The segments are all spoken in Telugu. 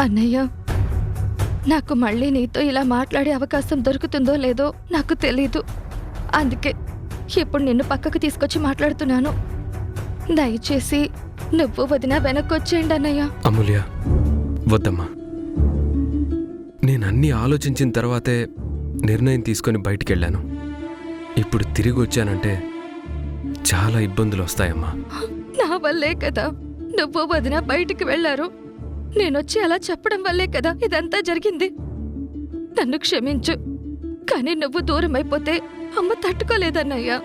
అన్నయ్య, నాకు మళ్ళీ నీతో ఇలా మాట్లాడే అవకాశం దొరుకుతుందో లేదో నాకు తెలీదు. అందుకే ఇప్పుడు నిన్ను పక్కకు తీసుకొచ్చి మాట్లాడుతున్నాను. దయచేసి నువ్వు వదిన వెనక్కొచ్చేయండి అన్నయ్య. అమూల్య, వద్దమ్మా. నేనన్నీ ఆలోచించిన తర్వాతే నిర్ణయం తీసుకొని బయటికెళ్ళాను. ఇప్పుడు తిరిగి వచ్చానంటే చాలా ఇబ్బందులు వస్తాయమ్మా. నా వల్లే కదా నువ్వు వదిన బయటికి వెళ్లారు. నేనొచ్చి అలా చెప్పడం వల్లే కదా ఇదంతా జరిగింది. నన్ను క్షమించు. కానీ నువ్వు దూరం అయిపోతే అమ్మ తట్టుకోలేదన్నయ్యా.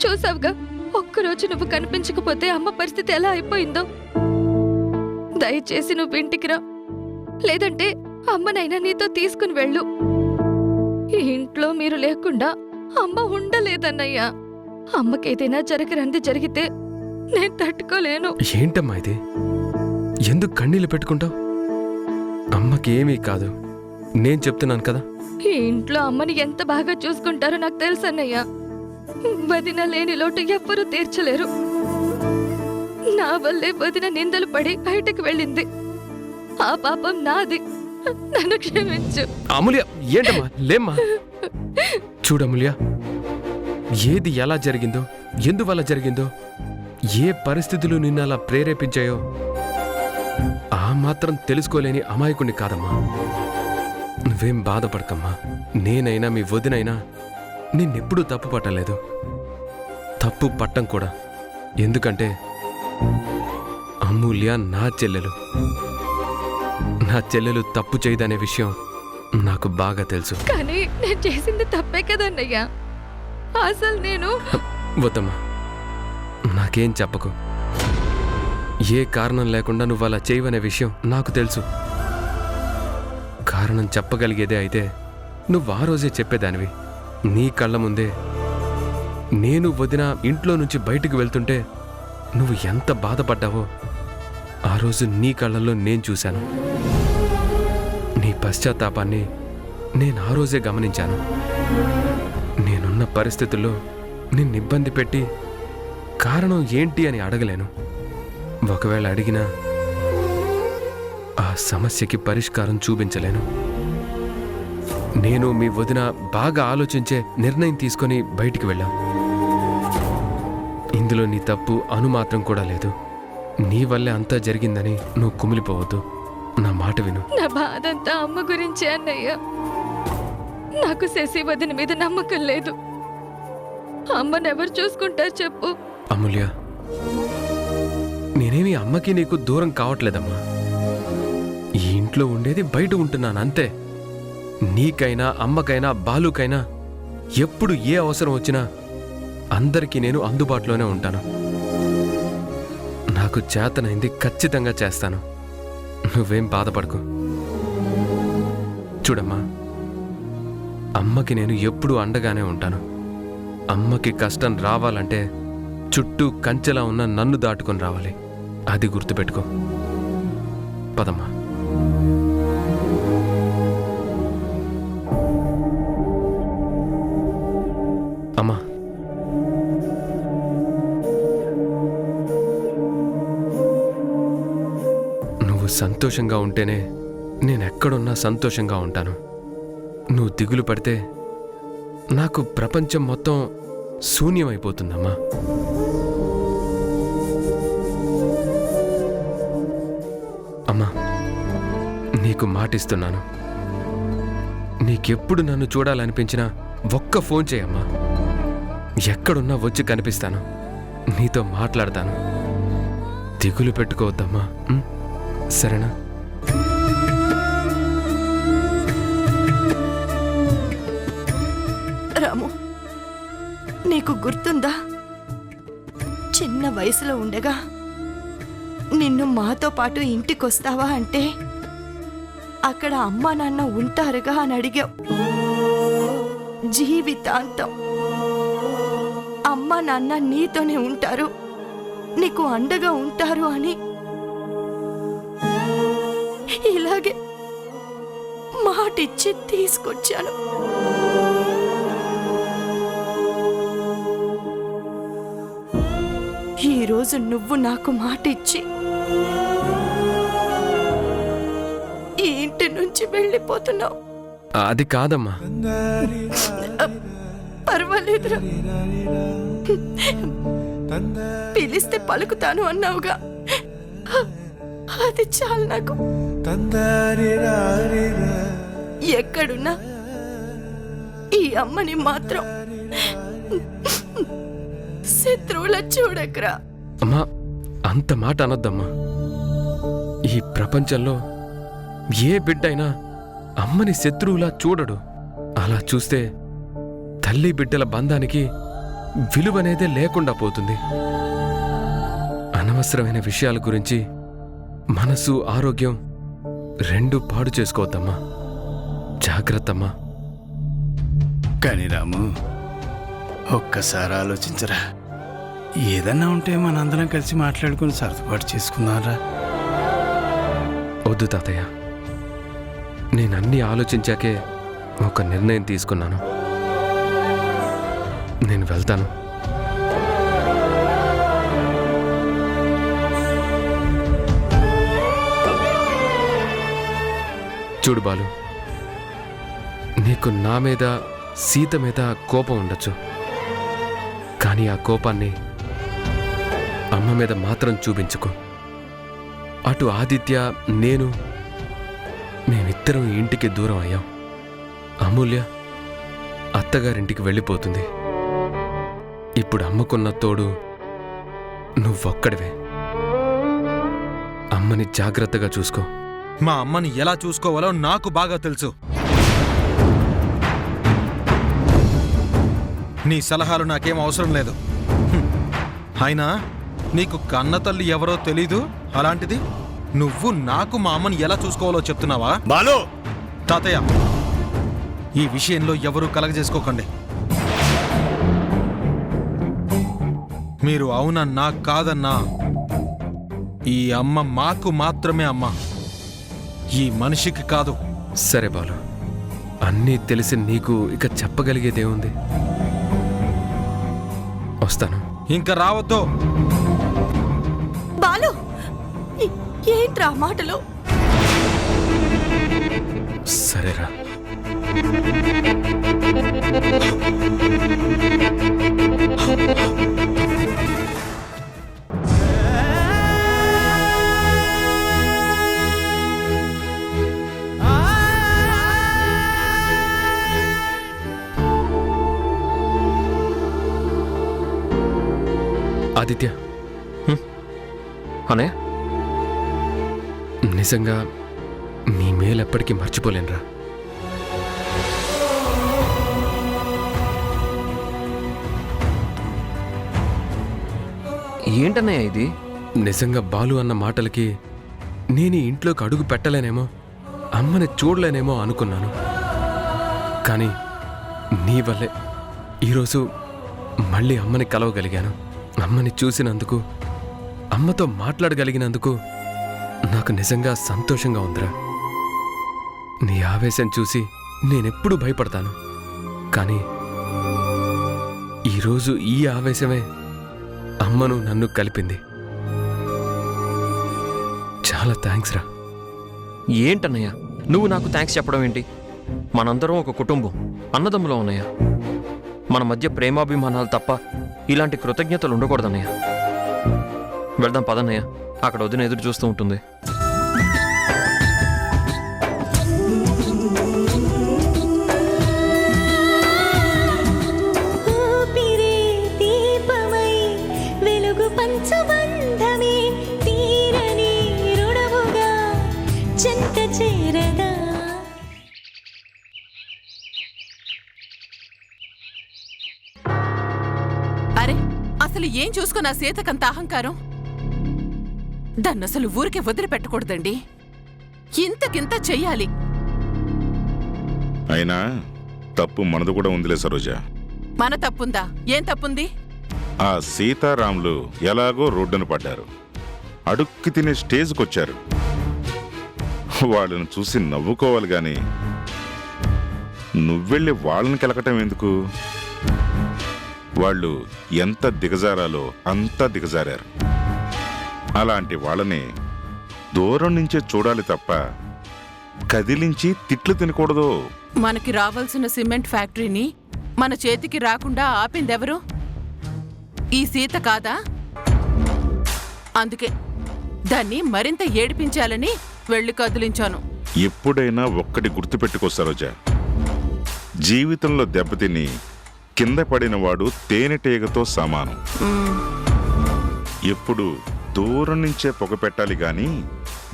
చూసావుగా, ఒక్కరోజు నువ్వు కనిపించకపోతే అమ్మ పరిస్థితి ఎలా అయిపోయిందో. దయచేసి నువ్వు ఇంటికి రా, లేదంటే అమ్మనైనా నీతో తీసుకుని వెళ్ళు. ఈ ఇంట్లో మీరు లేకుండా అమ్మ ఉండలేదన్నయ్యా. అమ్మకేదైనా జరగరంది జరిగితే నేను తట్టుకోలేను. ఏంటమ్మా ఇది? ఎందుకు కన్నీళ్ళు పెట్టుకుంటావు? అమ్మకి ఏమీ కాదు, నేను చెప్తున్నాను కదా. ఈ ఇంట్లో అమ్మని ఎంత బాగా చూసుకుంటారో నాకు తెలుసన్నయ్యా. వదిన లేని లోటు ఎవ్వరూ తీర్చలేరు. నా వల్లే వదిన నిందలు పడి బయటకు వెళ్ళింది. ఆ పాపం నాది. నన్ను క్షమించు. అమూల్య, ఏంటమ్మా? లేమ్మా. చూడమూల్య, ఏది ఎలా జరిగిందో, ఎందువల్ల జరిగిందో, ఏ పరిస్థితులు నిన్ను అలా ప్రేరేపించాయో ఆ మాత్రం తెలుసుకోలేని అమాయకుణ్ణి కాదమ్మా. నువ్వేం బాధపడకమ్మా. నేనైనా మీ వదినైనా నిన్నెప్పుడూ తప్పు పట్టలేదు, తప్పు పట్టం కూడా. ఎందుకంటే అమూల్య నా చెల్లెలు. నా చెల్లెలు తప్పు చేయదనే విషయం నాకు బాగా తెలుసు. కానీ నేను చేసింది తప్పే కదన్నయ్యా. అసలు నేను వద్దమ్మా, నాకేం చెప్పకు. ఏ కారణం లేకుండా నువ్వు అలా చేయవనే విషయం నాకు తెలుసు. కారణం చెప్పగలిగేదే అయితే నువ్వు ఆ రోజే చెప్పేదానివి. నీ కళ్ళ ముందే నేను వదిన ఇంట్లో నుంచి బయటకు వెళ్తుంటే నువ్వు ఎంత బాధపడ్డావో ఆ రోజు నీ కళ్ళల్లో నేను చూశాను. నీ పశ్చాత్తాపాన్ని నేను ఆ రోజే గమనించాను. నేనున్న పరిస్థితుల్లో నిన్ను ఇబ్బంది పెట్టి కారణం ఏంటి అని అడగలేను. ఒకవేళ అడిగినా ఆ సమస్యకి పరిష్కారం చూపించలేను. నేను మీ వదిన బాగా ఆలోచించే నిర్ణయం తీసుకొని బయటికి వెళ్ళాం. ఇందులో నీ తప్పు అనుమాత్రం కూడా లేదు. నీ వల్లే అంతా జరిగిందని నువ్వు కుమిలిపోవద్దు. నా మాట విను. నా బాధంతా అమ్మ గురించి అన్నయ్య. నాకు శశి వదిన మీద నమ్మకం లేదు. అమ్మనెవరు చూసుకుంటారు చెప్పు? అమూల్య, నేనేమి అమ్మకి నీకు దూరం కావట్లేదమ్మా. ఈ ఇంట్లో ఉండేది బయట ఉంటున్నాను అంతే. నీకైనా అమ్మకైనా బాలుకైనా ఎప్పుడు ఏ అవసరం వచ్చినా అందరికీ నేను అందుబాటులోనే ఉంటాను. నాకు చేతనైంది ఖచ్చితంగా చేస్తాను. నువ్వేం బాధపడకు. చూడమ్మా, అమ్మకి నేను ఎప్పుడూ అండగానే ఉంటాను. అమ్మకి కష్టం రావాలంటే చుట్టూ కంచెలా ఉన్న నన్ను దాటుకొని రావాలి. అది గుర్తుపెట్టుకో. పదమ్మా. అమ్మా, నువ్వు సంతోషంగా ఉంటేనే నేనెక్కడున్నా సంతోషంగా ఉంటాను. నువ్వు దిగులు పడితే నాకు ప్రపంచం మొత్తం శూన్యమైపోతుందమ్మా. అమ్మా, నీకు మాటిస్తున్నాను. నీకెప్పుడు నన్ను చూడాలనిపించినా ఒక్క ఫోన్ చేయమ్మా. ఎక్కడున్నా వచ్చి కనిపిస్తాను, నీతో మాట్లాడతాను. దిగులు పెట్టుకోవద్దమ్మా, సరేనా? రాము, నీకు గుర్తుందా? చిన్న వయసులో ఉండగా నిన్ను మాతో పాటు ఇంటికొస్తావా అంటే అక్కడ అమ్మా నాన్న ఉంటారుగా అని అడిగావు. జీవితాంతం అమ్మా నాన్న నీతోనే ఉంటారు, నీకు అండగా ఉంటారు అని ఇలాగే మాటిచ్చి తీసుకొచ్చాను. ఈరోజు నువ్వు నాకు మాట ఇచ్చి ఈ ఇంటి నుంచి వెళ్ళిపోతున్నావు. అది కాదమ్మా. పర్వాలేదురా, పిలిస్తే పలుకుతాను అన్నావుగా, అది చాలు నాకు. ఎక్కడున్నా ఈ అమ్మని మాత్రం శత్రువుల చూడకురా. అమ్మా, అంత మాట అనొద్దమ్మా. ఈ ప్రపంచంలో ఏ బిడ్డైనా అమ్మని శత్రువులా చూడడు. అలా చూస్తే తల్లి బిడ్డల బంధానికి విలువనేదే లేకుండా పోతుంది. అనవసరమైన విషయాల గురించి మనసు, ఆరోగ్యం రెండూ పాడు చేసుకోవద్దమ్మా. జాగ్రత్తమ్మా. కానీ రాము, ఒక్కసారి ఆలోచించరా. ఏదన్నా ఉంటే మనందరం కలిసి మాట్లాడుకుని సర్దుబాటు చేసుకుందాంరా. వద్దు తాతయ్య, నేనన్నీ ఆలోచించాకే ఒక నిర్ణయం తీసుకున్నాను. నేను వెళ్తాను. చూడు బాలు, నీకు నా మీద, సీత మీద కోపం ఉండొచ్చు, కానీ ఆ కోపాన్ని అమ్మ మీద మాత్రం చూపించుకో. అటు ఆదిత్య, నేను, మేమిద్దరం ఇంటికి దూరం అయ్యాం. అమూల్య అత్తగారింటికి వెళ్ళిపోతుంది. ఇప్పుడు అమ్మకున్న తోడు నువ్వొక్కడివే. అమ్మని జాగ్రత్తగా చూసుకో. మా అమ్మని ఎలా చూసుకోవాలో నాకు బాగా తెలుసు. నీ సలహాలు నాకేం అవసరం లేదు. అయినా నీకు కన్నతల్లి ఎవరో తెలీదు, అలాంటిది నువ్వు నాకు మా అమ్మని ఎలా చూసుకోవాలో చెప్తున్నావా? బాలు! తాతయ్య, ఈ విషయంలో ఎవరూ కలగజేసుకోకండి. మీరు అవునన్నా కాదన్నా ఈ అమ్మ మాకు మాత్రమే అమ్మ, ఈ మనిషికి కాదు. సరే బాలు, అన్నీ తెలిసి నీకు ఇక చెప్పగలిగేదేముంది? వస్తాను. ఇంకా రావద్దు. బాలు, ఏంట్రా మాటలు? సరేరా. ఆదిత్య, అనే నిజంగా నీ మేలెప్పటికీ మర్చిపోలేనురా. ఏంటన్నయ్య ఇది? నిజంగా బాలు అన్న మాటలకి నేను ఈ ఇంట్లోకి అడుగు పెట్టలేనేమో, అమ్మని చూడలేనేమో అనుకున్నాను. కానీ నీ వల్లే ఈరోజు మళ్ళీ అమ్మని కలవగలిగాను. అమ్మని చూసినందుకు, అమ్మతో మాట్లాడగలిగినందుకు నాకు నిజంగా సంతోషంగా ఉందిరా. నీ ఆవేశం చూసి నేనెప్పుడూ భయపడతాను, కానీ ఈరోజు ఈ ఆవేశమే అమ్మను నన్ను కలిపింది. చాలా థ్యాంక్స్ రా. ఏంటన్నయ్య నువ్వు నాకు థ్యాంక్స్ చెప్పడం ఏంటి? మనందరం ఒక కుటుంబం, అన్నదమ్ములో ఉన్నాయా. మన మధ్య ప్రేమాభిమానాలు తప్ప ఇలాంటి కృతజ్ఞతలు ఉండకూడదన్నయ్య. వెళ్దాం పదన్నయ్య, అక్కడ వదిన ఎదురు చూస్తూ ఉంటుంది. అరే, అసలు ఏం చూసుకున్న సీతకంత అహంకారం? దాన్నసలు ఊరికే వదిలిపెట్టకూడదండి, ఇంతకింత చెయ్యాలి. అయినా తప్పు మనది కూడా ఉందిలే సరోజ. మన తప్పుందా? ఏం తప్పుంది? ఆ సీతారాములు ఎలాగో రోడ్డున పడ్డారు, అడుక్కి తినే స్టేజ్కొచ్చారు. వాళ్ళని చూసి నవ్వుకోవాలి గాని నువ్వెళ్ళి వాళ్ళని కెలకటం ఎందుకు? వాళ్ళు ఎంత దిగజారాలో అంత దిగజారారు. అలాంటి వాళ్ళని దూరం నుంచే చూడాలి తప్ప కదిలించి తిట్లు తినకూడదు. మనకి రావాల్సిన సిమెంట్ ఫ్యాక్టరీని మన చేతికి రాకుండా ఆపిందెవరు? ఈ సీత కాదా? అందుకే దాన్ని మరింత ఏడిపించాలని వెళ్ళి కదిలించాను. ఎప్పుడైనా ఒక్కటి గుర్తుపెట్టుకో సరోజా, జీవితంలో దెబ్బతిని కింద పడినవాడు తేనెటీగతో సమానం. ఎప్పుడు దూరం నుంచే పొగ పెట్టాలి గాని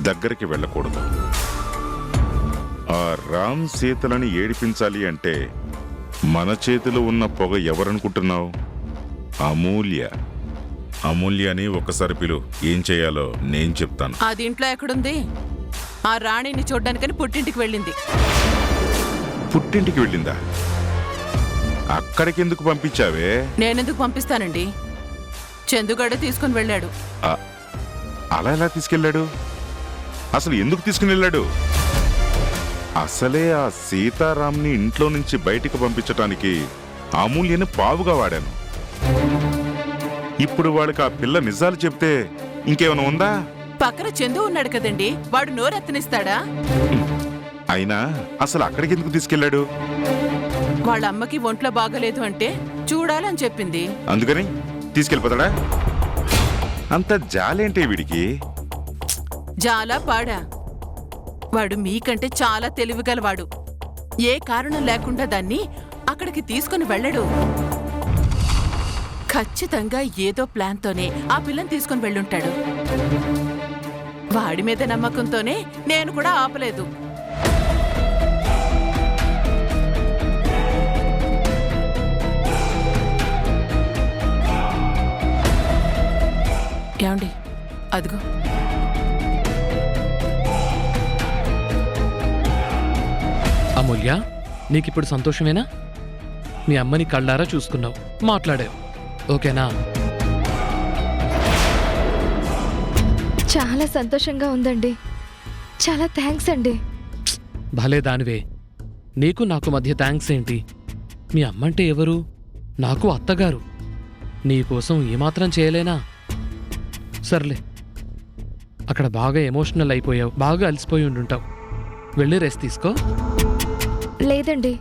దగ్గరికి వెళ్ళకూడదు. ఆ రామ్ సీతలని ఏడిపించాలి అంటే మన చేతిలో ఉన్న పొగ ఎవరనుకుంటున్నావు? అమూల్య. అమూల్యని ఒక్కసారి పిలు, ఏం చేయాలో నేను చెప్తాను. అది ఇంట్లో ఎక్కడుంది? ఆ రాణిని చూడ్డానికని పుట్టింటికి వెళ్ళింది. పుట్టింటికి వెళ్ళిందా? అక్కడికెందుకు పంపించావే? నేనెందుకు పంపిస్తానండి? చందుగాడే తీసుకుని వెళ్ళాడు. అలా ఎలా తీసుకెళ్ళాడు? అసలు ఎందుకు తీసుకుని వెళ్ళాడు? అసలే ఆ సీతారాంని ఇంట్లో నుంచి బయటికి పంపించటానికి అమూల్యని పావుగా వాడాను. ఇప్పుడు వాడికి ఆ పిల్ల నిజాలు చెప్తే ఇంకేమైనా ఉందా? పక్కన చందు ఉన్నాడు కదండి, వాడు నోరెత్తనిస్తాడా? అయినా అసలు అక్కడికి ఎందుకు తీసుకెళ్ళాడు? వాళ్ళ అమ్మకి ఒంట్లో బాగలేదు అంటే చూడాలని చెప్పింది. అందుకని తీసుకెళ్ళిపోతాడా? అంత జాలేంటే వీడికి? చాలా పాడా. వాడు మీకంటే చాలా తెలివిగలవాడు. ఏ కారణం లేకుండా దాన్ని అక్కడికి తీసుకుని వెళ్ళడు. ఖచ్చితంగా ఏదో ప్లాన్తోనే ఆ పిల్లని తీసుకుని వెళ్ళుంటాడు. వాడి మీద నమ్మకంతోనే నేను కూడా ఆపలేదు. ఏమండి, అదిగో. అమూల్య, నీకిప్పుడు సంతోషమేనా? మీ అమ్మని కళ్ళారా చూసుకున్నావు, మాట్లాడావు, ఓకేనా? చాలా సంతోషంగా ఉందండి. చాలా థ్యాంక్స్ అండి. భలే దానివే. నీకు నాకు మధ్య థ్యాంక్స్ ఏంటి? మీ అమ్మంటే ఎవరు? నాకు అత్తగారు. నీకోసం ఏమాత్రం చేయలేనా? సర్లే, అక్కడ బాగా ఎమోషనల్ అయిపోయావు, బాగా అలసిపోయి ఉండుంటావు. వెళ్ళి రెస్ట్ తీసుకో. లేదండి,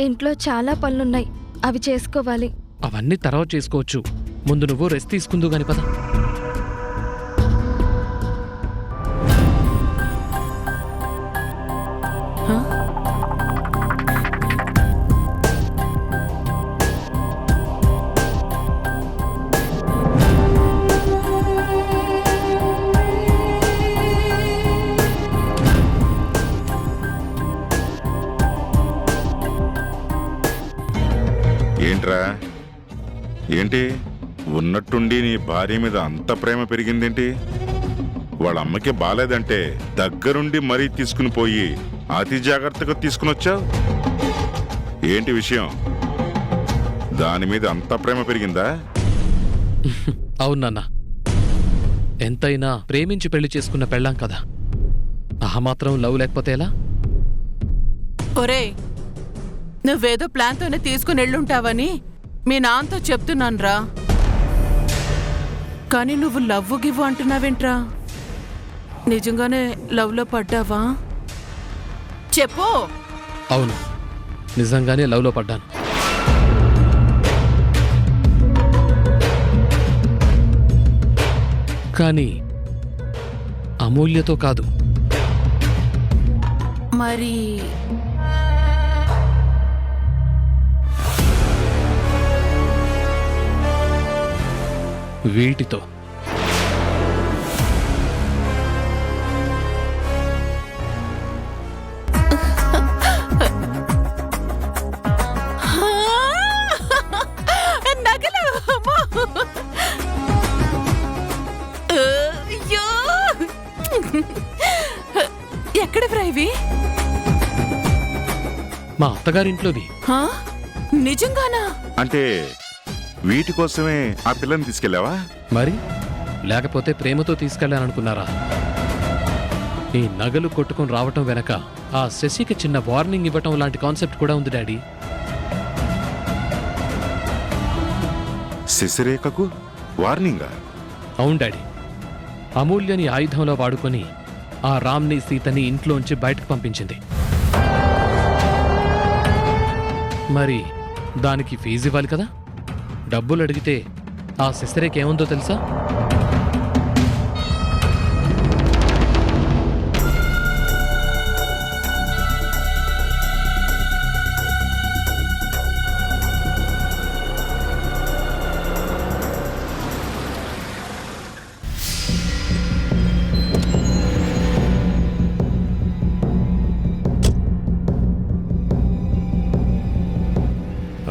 ఇంట్లో చాలా పనులున్నాయి, అవి చేసుకోవాలి. అవన్నీ తర్వాత చేసుకోవచ్చు. ముందు నువ్వు రెస్ట్ తీసుకుందు గాని పద. ఏంట్రా? ఏంటి ఉన్నట్టుండి నీ భార్య మీద అంత ప్రేమ పెరిగిందేంటి? వాళ్ళ అమ్మకి బాలేదంటే దగ్గరుండి మరీ తీసుకుని పోయి అతి జాగ్రత్తగా తీసుకుని వచ్చావు. ఏంటి విషయం? దాని మీద అంత ప్రేమ పెరిగిందా? అవునన్నా, ఎంతైనా ప్రేమించి పెళ్లి చేసుకున్న పెళ్ళాం కదా, ఆ మాత్రం లవ్ లేకపోతే ఎలా? ఒరే, నువ్వేదో ప్లాన్తోనే తీసుకుని వెళ్ళుంటావని మీ నాన్నతో చెప్తున్నానురా. కానీ నువ్వు లవ్వు గివ్వు అంటున్నావేంట్రా? నిజంగానే లవ్లో పడ్డావా? చెప్పు. అవును, నిజంగానే లవ్లో పడ్డాను. కానీ అమూల్యతో కాదు. మరి వీటితో. నగలు. అయ్యో, ఎక్కడ ఫ్రైవి? మా అత్తగారింట్లోవి. నిజంగానా? అంటే వీటి కోసమే ఆ పిల్లని తీసుకెళ్ళావా? మరి లేకపోతే ప్రేమతో తీసుకెళ్ళాలనుకున్నారా? ఈ నగలు కొట్టుకుని రావటం వెనక ఆ శశికి చిన్న వార్నింగ్ ఇవ్వటం లాంటి కాన్సెప్ట్ కూడా ఉంది డాడీ. శశిరేఖకు వార్నింగా? అవును డాడీ. అమూల్యని ఆయుధంలో వాడుకొని ఆ రామ్ని సీతని ఇంట్లోంచి బయటకు పంపించింది. మరి దానికి ఫీజు ఇవ్వాలి కదా. డబ్బులు అడిగితే ఆ శశిరేఖ ఏముందో తెలుసా?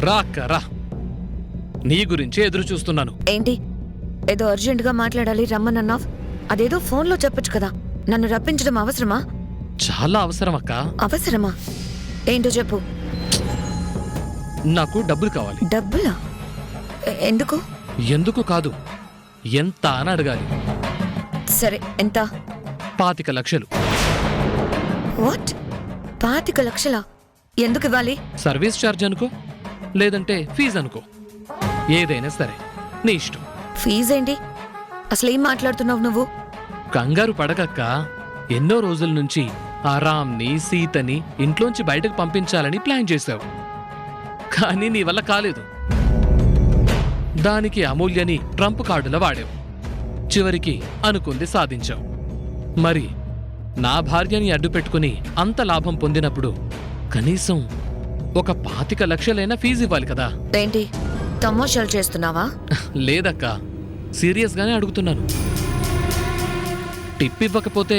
రా అక్క రా, నీ గురించే ఎదురు చూస్తున్నాను. ఏంటి ఏదో అర్జెంటుగా మాట్లాడాలి రమ్మనన్నావ్? అదేదో ఫోన్లో చెప్పొచ్చు కదా. నన్ను రప్పించడం అవసరమా? చాలా అవసరం అక్క. అవసరమా? ఏంటో చెప్పు. నాకు డబ్బులు కావాలి. డబ్బులా? ఎందుకు? ఎందుకు కాదు, ఎంత అని అడగాలి. సరే, ఎంత? 25 లక్షలు. వాట్? 25 లక్షలా? ఎందుకు ఇవ్వాలి? సర్వీస్ ఛార్జ్ అనుకో, లేదంటే ఫీజు అనుకో, ఏదైనా సరే నీ ఇష్టం. ఫీజేంటి? అసలు ఏం మాట్లాడుతున్నావు నువ్వు? కంగారు పడకక్క. ఎన్నో రోజుల నుంచి ఆ రామ్ని సీతని ఇంట్లోంచి బయటకు పంపించాలని ప్లాన్ చేశావు, కానీ నీ వల్ల కాలేదు. దానికి అమూల్యని ట్రంప్ కార్డుల వాడావు. చివరికి అనుకుంది సాధించావు. మరి నా భార్యని అడ్డుపెట్టుకుని అంత లాభం పొందినప్పుడు కనీసం ఒక 25 లక్షలైనా ఫీజు ఇవ్వాలి కదా. ఏంటి తమాషాలు చేస్తున్నావా? లేదక్క, సీరియస్గానే అడుగుతున్నాను. టిప్ ఇవ్వకపోతే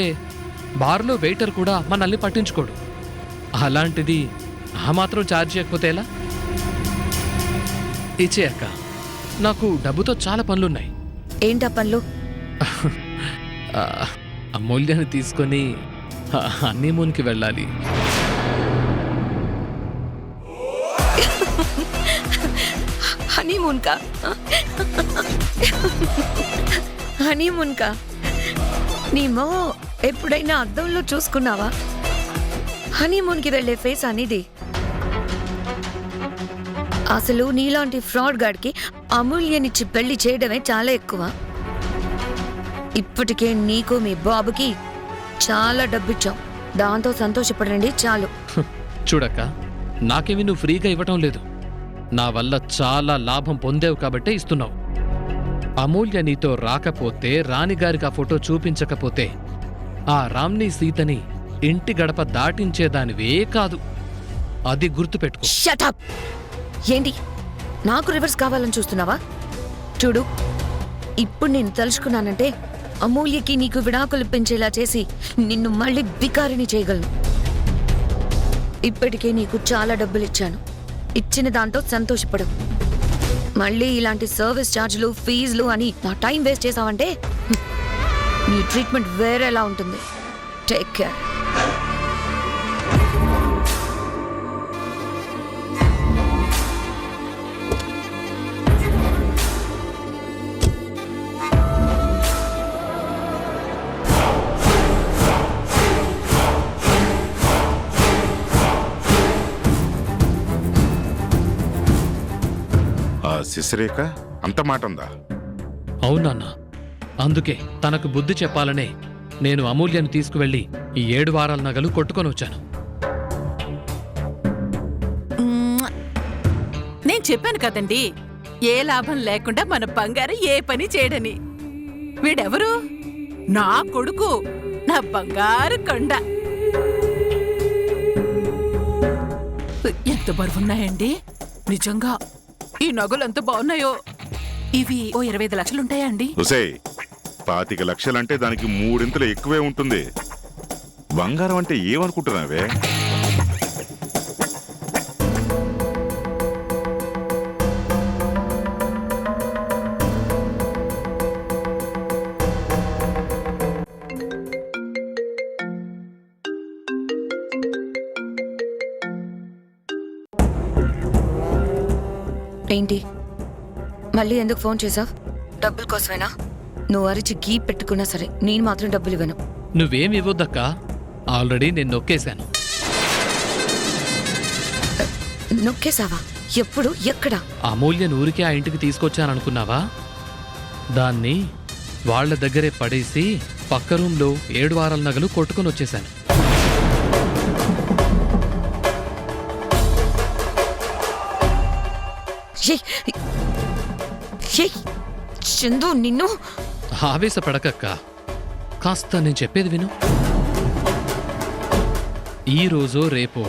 బార్లో వెయిటర్ కూడా మనల్ని పట్టించుకోడు. అలాంటిది ఆ మాత్రం ఛార్జ్ చేయకపోతే ఎలా? ఇచ్చే అక్క, నాకు డబ్బుతో చాలా పనులున్నాయి. ఏంటా పనులు? ఆ, అమూల్యాన్ని తీసుకొని హనీమూన్కి వెళ్ళాలి. హనీమూన్ కా? హనీమూన్ కా? నీ మొహం ఎప్పుడైనా అద్దంలో చూసుకున్నావా? హనీమూన్కి వెళ్ళే ఫేస్ అనేది. అసలు నీలాంటి ఫ్రాడ్ గాడికి అమూల్యనిచ్చి పెళ్లి చేయడమే చాలా ఎక్కువ. ఇప్పటికే నీకు మీ బాబుకి చాలా డబ్బిచ్చాం. దాంతో సంతోషపడండి చాలు. చూడక్క, నాకేమి నువ్వు ఫ్రీగా ఇవ్వటం లేదు. నా వల్ల చాలా లాభం పొందేవు కాబట్టే ఇస్తున్నావు. అమూల్య నీతో రాకపోతే, రాణిగారికి ఆ ఫోటో చూపించకపోతే ఆ రామ్ని సీతని ఇంటి గడప దాటించేదానివే కాదు. అది గుర్తుపెట్టుకో. Shut up! ఏంటి నాకు రివర్స్ కావాలని చూస్తున్నావా? చూడు, ఇప్పుడు నేను తలుచుకున్నానంటే అమూల్యకి నీకు విడాకులు పెంచేలా చేసి నిన్ను మళ్ళీ బికారిని చేయగలను. ఇప్పటికే నీకు చాలా డబ్బులు ఇచ్చాను. ఇచ్చిన దాంతో సంతోషపడు. మళ్ళీ ఇలాంటి సర్వీస్ ఛార్జీలు, ఫీజులు అని నా టైం వేస్ట్ చేసావంటే నీ ట్రీట్మెంట్ వేరేలా ఉంటుంది. Take care. శశిరేఖ అంత మాట ఉందా? అవునన్నా, అందుకే తనకు బుద్ధి చెప్పాలనే నేను అమూల్యను తీసుకువెళ్ళి ఈ 7 వారాల నగలు కొట్టుకొని వచ్చాను. నేను చెప్పాను కదండి, ఏ లాభం లేకుండా మన బంగారం ఏ పని చేయడని. వీడెవరు? నా కొడుకు, నా బంగారు కొండ. ఎంత బరువున్నాయండి నిజంగా. ఈ నగలు ఎంత బాగున్నాయో. ఇవి ఓ 25 లక్షలుంటాయా అండి? 25 లక్షలంటే దానికి 3 ఎక్కువే ఉంటుంది. బంగారం అంటే ఏమనుకుంటున్నావే? ఏంటి మళ్ళీ ఎందుకు ఫోన్ చేసావు? డబ్బుల కోసమేనా? నువ్వు అరిచి గీ పెట్టుకున్నా సరే నేను మాత్రం డబ్బులు ఇవ్వను. నువ్వేమి ఇవ్వద్దక్క, ఆల్రెడీ నేను నొక్కేశాను. నొక్కేసావా? ఎప్పుడు ఎక్కడ అమూల్య ఊరికే ఆ ఇంటికి తీసుకొచ్చాననుకున్నావా? దాన్ని వాళ్ళ దగ్గరే పడేసి పక్క రూంలో 7 వారాల నగలు కొట్టుకొని వచ్చేశాను. ఏయ్! ఏయ్! చందు నిన్ను ఆవేశపడకక్క, కాస్త నేను చెప్పేది విను. ఈ రోజో రేపో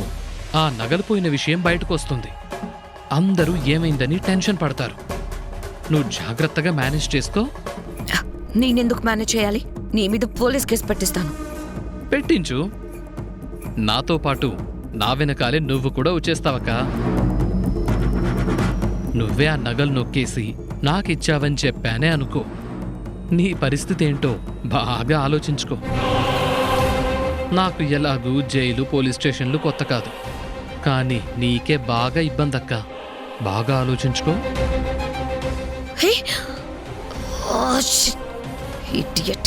ఆ నగలు పోయిన విషయం బయటకు వస్తుంది. అందరూ ఏమైందని టెన్షన్ పడతారు. నువ్వు జాగ్రత్తగా మేనేజ్ చేసుకో. నేనెందుకు మేనేజ్ చేయాలి? నీ మీద పోలీస్ కేసు పెట్టిస్తాను. పెట్టించు. నాతో పాటు నా వెనకాలే నువ్వు కూడా వచ్చేస్తావక్క. నువ్వే ఆ నగలు నొక్కేసి నాకిచ్చావని చెప్పానే అనుకో. నీ పరిస్థితి ఏంటో బాగా ఆలోచించుకో. నాకు ఎలాగూ జైలు, పోలీస్ స్టేషన్లు కొత్త కాదు. కానీ నీకే బాగా ఇబ్బంది అక్క. బాగా ఆలోచించుకో. హే! Oh, shit. Idiot.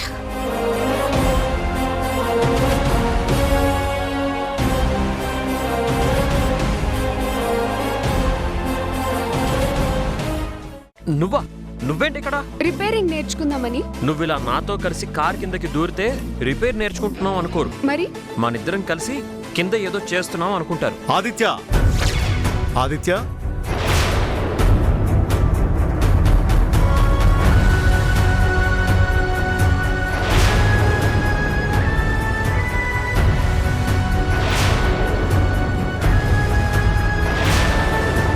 నువ్వేంటి ఇక్కడ? రిపేరింగ్ నేర్చుకుందామని. నువ్విలా నాతో కలిసి కార్ కిందకి దూరితే రిపేర్ నేర్చుకుంటున్నావు అనుకోరు. మరి మనిద్దరం కలిసి కింద ఏదో చేస్తున్నాం అనుకుంటారు. ఆదిత్య